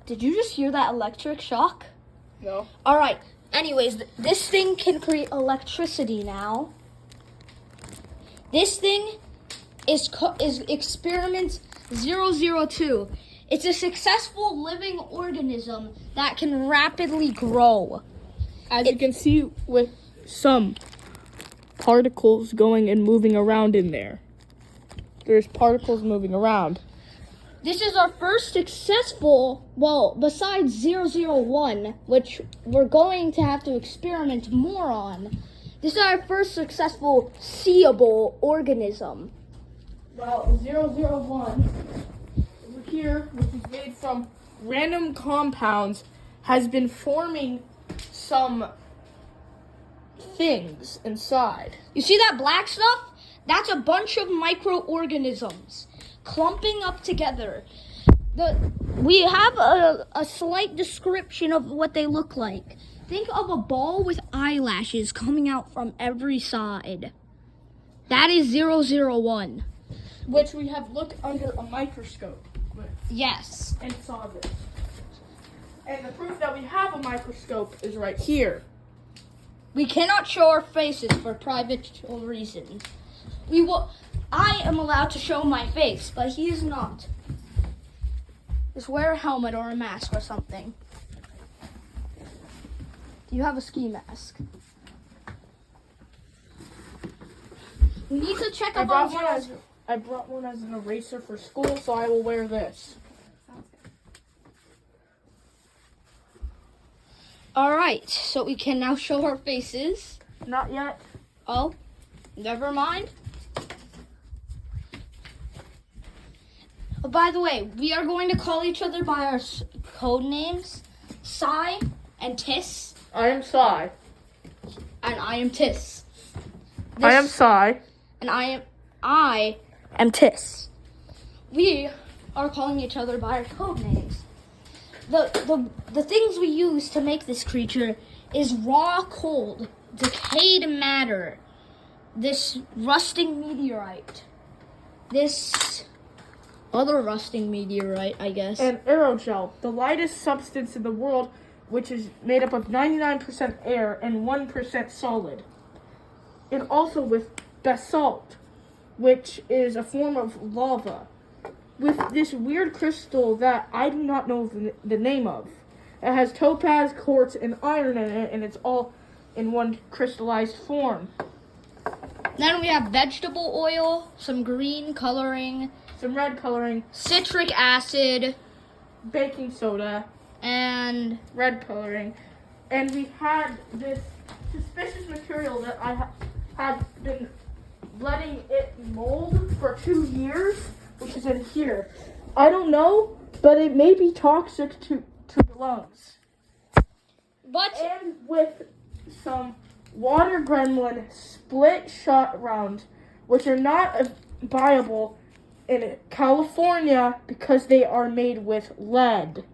Did you just hear that electric shock? No. All right. Anyways, this thing can create electricity now. This thing is experiment 002. It's a successful living organism that can rapidly grow. As you can see with some particles going and moving around in there. There's particles moving around. This is our first successful, well, besides 001, which we're going to have to experiment more on. This is our first successful seeable organism. Well, 001 over here, which is made from random compounds, has been forming some things inside. You see that black stuff? That's a bunch of microorganisms clumping up together. We have a slight description of what they look like. Think of a ball with eyelashes coming out from every side. That is 001. Which we have looked under a microscope with Yes. and saw this. And the proof that we have a microscope is right here. We cannot show our faces for private reasons. I am allowed to show my face, but he is not. Just wear a helmet or a mask or something. Do you have a ski mask? We need to check I up on brought one as an eraser for school, so I will wear this. All right, so we can now show our faces. Not yet. Oh, never mind. Oh, by the way, we are going to call each other by our code names, Sai and Tiss, I am Sai. and I am Tiss. I am Sai. And I am Tiss. We are calling each other by our code names. The things we use to make this creature is raw cold, decayed matter, this rusting meteorite, this other rusting meteorite, I guess. And aerogel, the lightest substance in the world, which is made up of 99% air and 1% solid. And also with basalt, which is a form of lava, with this weird crystal that I do not know the name of. It has topaz, quartz, and iron in it, and it's all in one crystallized form. Then we have vegetable oil, some green coloring, Some red coloring, citric acid, baking soda, and red coloring, and we had this suspicious material that I had been letting it mold for 2 years, which is in here. I don't know, but it may be toxic to the lungs. but And with some water gremlin split shot rounds, which are not viable in California because they are made with lead.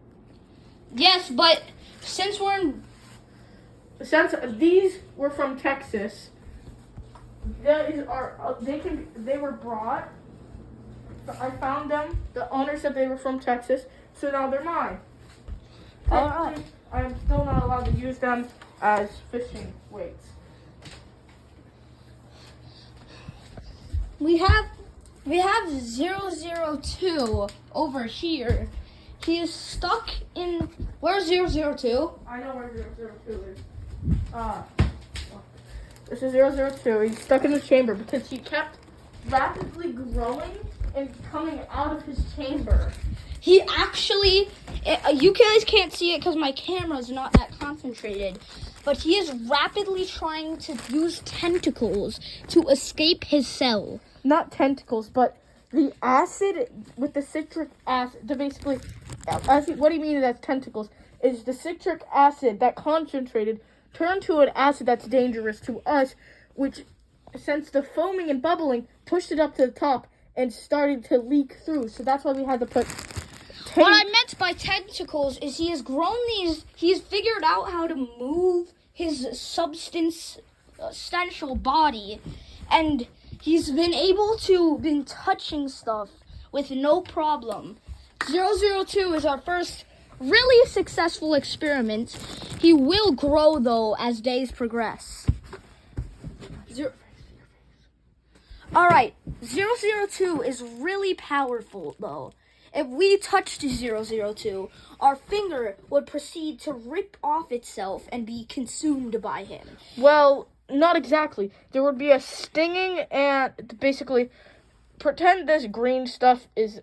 yes, but since we're in Since these were from Texas, they were brought. I found them. The owner said they were from Texas, so now they're mine. Alright. I'm still not allowed to use them as fishing weights. We have 002 over here. He is stuck in, where's 002? I know where 002 is. This is 002. He's stuck in the chamber because he kept rapidly growing and coming out of his chamber. He actually, you guys can't see it because my camera's not that concentrated, but he is rapidly trying to use tentacles to escape his cell. Not tentacles, but the acid with the citric acid. Basically, what do you mean that's tentacles? Is the citric acid that concentrated turned to an acid that's dangerous to us, which, since the foaming and bubbling, pushed it up to the top and started to leak through. So that's why we had to put What I meant by tentacles is he has grown these, he's figured out how to move his substantial body, and he's been touching stuff with no problem. 002 is our first really successful experiment. He will grow, though, as days progress. Alright, 002 is really powerful, though. If we touched 002, our finger would proceed to rip off itself and be consumed by him. Well, not exactly. There would be a stinging, and basically, pretend this green stuff is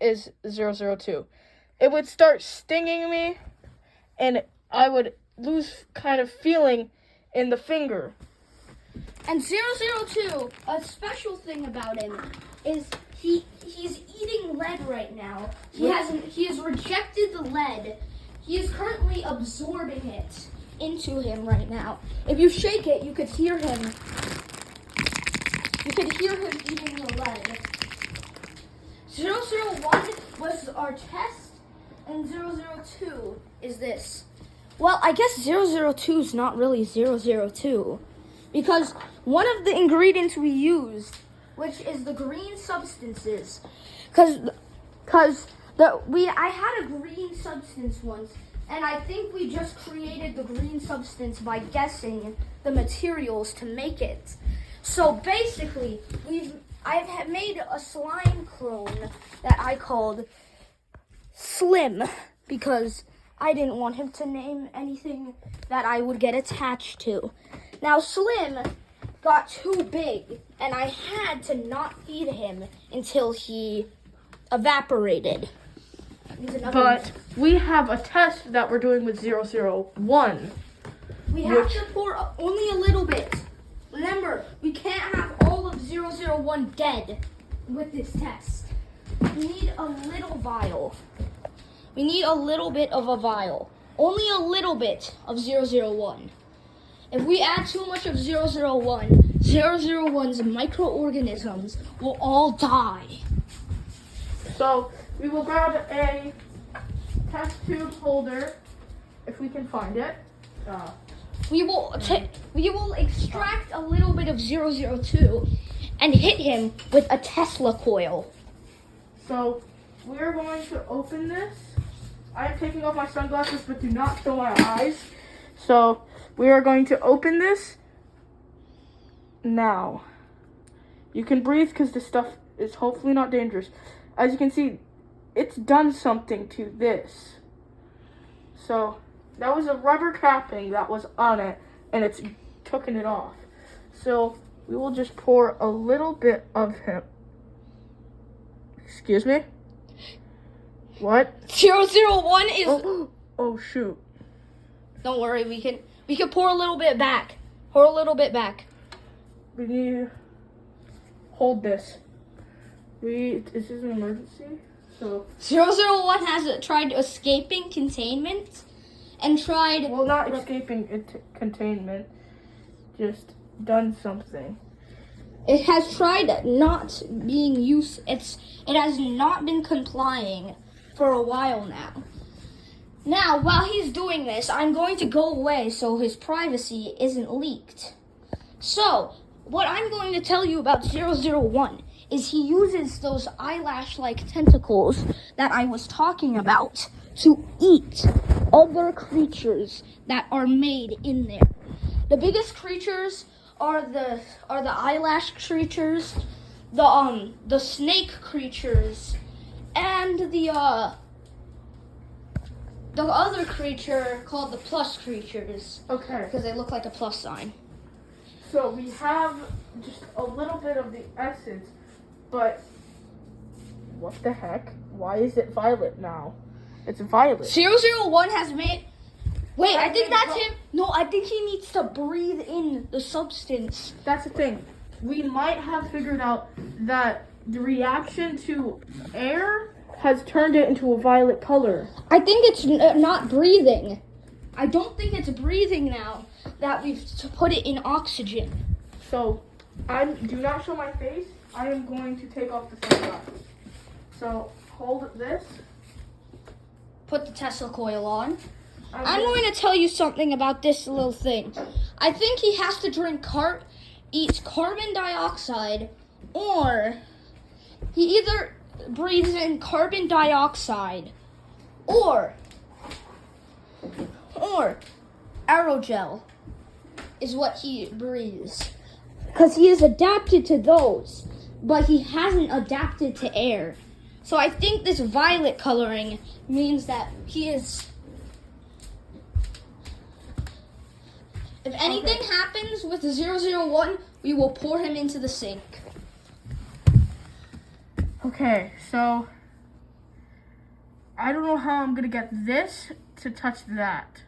002. It would start stinging me, and I would lose kind of feeling in the finger. And 002, a special thing about him is he's eating lead right now. He has rejected the lead. He is currently absorbing it into him right now. If you shake it, you could hear him. You could hear him eating the lead. 001 was our test, and 002 is this. Well, I guess 002 is not really 002. Because one of the ingredients we used, which is the green substances, I had a green substance once, and I think we just created the green substance by guessing the materials to make it. So basically, I've made a slime clone that I called Slim, because I didn't want him to name anything that I would get attached to. Now, Slim got too big, and I had to not feed him until he evaporated. But we have a test that we're doing with 001. We have to pour only a little bit. Remember, we can't have all of 001 dead with this test. We need a little vial. We need a little bit of a vial. Only a little bit of 001. If we add too much of 001, 001's microorganisms will all die. So we will grab a test tube holder, if we can find it. We will extract a little bit of 002 and hit him with a Tesla coil. So we're going to open this. I am taking off my sunglasses, but do not show my eyes. So we are going to open this now. You can breathe because this stuff is hopefully not dangerous. As you can see, it's done something to this. So that was a rubber capping that was on it, and it's taken it off. So we will just pour a little bit of him. Excuse me? What? 001 is... Oh shoot. Don't worry, we can pour a little bit back. Pour a little bit back. We need to hold this. This is an emergency, so... 001 has tried escaping containment and tried... Well, not escaping containment, just done something. It has tried not being used. It has not been complying for a while now. Now, while he's doing this, I'm going to go away so his privacy isn't leaked. So, what I'm going to tell you about 001 is he uses those eyelash-like tentacles that I was talking about to eat other creatures that are made in there. The biggest creatures are the eyelash creatures, the snake creatures, and the other creature called the plus creatures. Okay. Because they look like a plus sign. So we have just a little bit of the essence, but what the heck? Why is it violet now? It's violet. 001 has made... Wait, I think that's him. No, I think he needs to breathe in the substance. That's the thing. We might have figured out that the reaction to air has turned it into a violet color. I think it's not breathing. I don't think it's breathing now that we've put it in oxygen. So, do not show my face. I am going to take off the sunglasses. So, hold this. Put the Tesla coil on. I'm going to tell you something about this little thing. I think he has to eat carbon dioxide, or he either breathes in carbon dioxide, or aerogel is what he breathes. Because he is adapted to those, but he hasn't adapted to air. So I think this violet coloring means that he is... If anything happens with 001, we will pour him into the sink. Okay, so I don't know how I'm going to get this to touch that.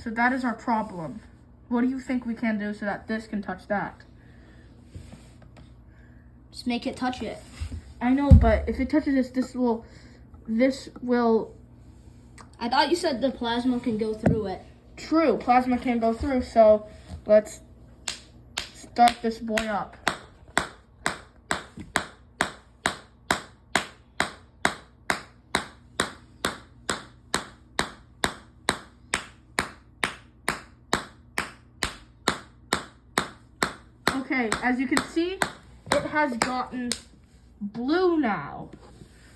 So that is our problem. What do you think we can do so that this can touch that? Just make it touch it. I know, but if it touches this, this will... I thought you said the plasma can go through it. True, plasma can go through, so let's start this boy up. Okay, as you can see, it has gotten blue now.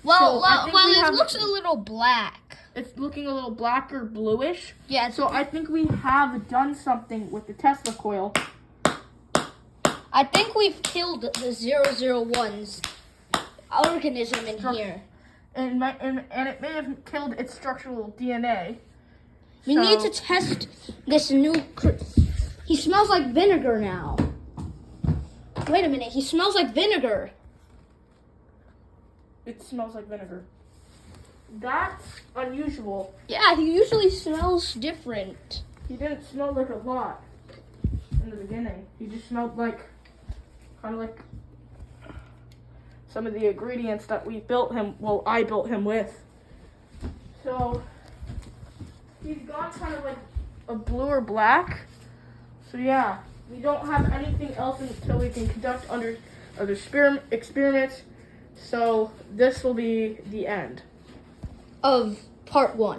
Well, So it looks a little black. It's looking a little blacker bluish. Yeah. So I think we have done something with the Tesla coil. I think we've killed the 001's organism in here. And it may have killed its structural DNA. We need to test this new... He smells like vinegar now. Wait a minute, he smells like vinegar. It smells like vinegar. That's unusual. Yeah, he usually smells different. He didn't smell like a lot in the beginning. He just smelled like, kind of like some of the ingredients that we built him, well, I built him with. So, he's gone kind of like a blue or black. So yeah, we don't have anything else until we can conduct other experiments. So this will be the end Of part 1.